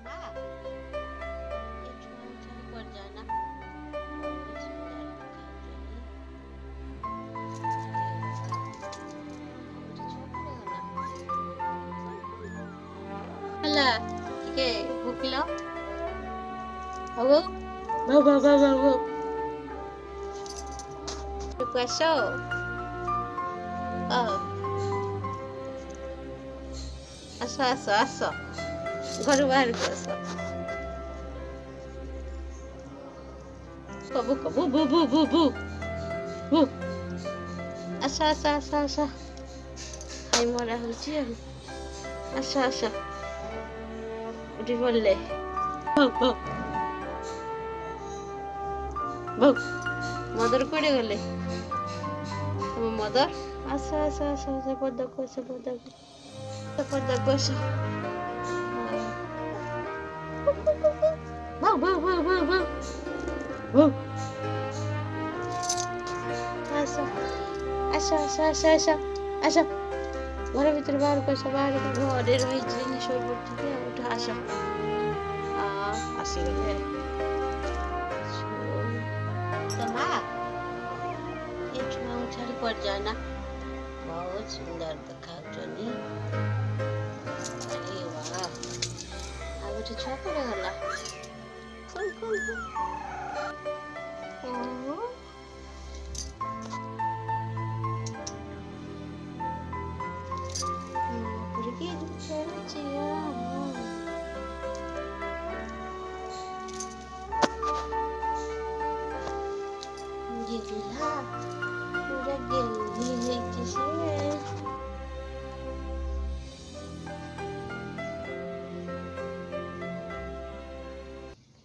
মা একটু উঠানে পড় যায় না बहुत सुंदर হ্যালো কে ভুকিল বাবু বাবু বাবু বাবু একটু আসো আসো আসো আসো ঘর বাহারକୁ ଆସ କବୁ କବୁ ବୁ ବୁ ବୁ ବୁ ବୁ ଆସ ଆସ ଆସ ଆସ ହାଇ ମରା ହଉଛି ଆଉ ଆସ ଆସ ଉଠି ପଡ଼ିଲେ ବୋଉ ବୋଉ ବୋଉ ମଦର କୁଆଡ଼େ ଗଲେ ତମ ମଦର ଆସ ଆସ ଆସ ଆସ ପଦାକୁ ଆସ ପଦାକୁ ପଦାକୁ ଆସ ବୋଉ ବୋଉ ବୋଉ ବୋଉ ବୋଉ ବୋଉ ଆସ ଆସ ଆସ ଆସ ଆସ ଆସ ଘର ଭିତରେ ବାହାରକୁ ଆସ ବାହାରକୁ ଘରେ ରହିଛି ଶୋଇପଡ଼ିଥିଲି ଆଉ ଉଠ ଆସ ଆସିଗଲେ तो माँ ये छुआ उठारी पड़ जाए ना बहुत सुंदर दिखा जनी अरे वाह अब तो छुआ पड़ गला कौन कौन ओ pergi kerja Gila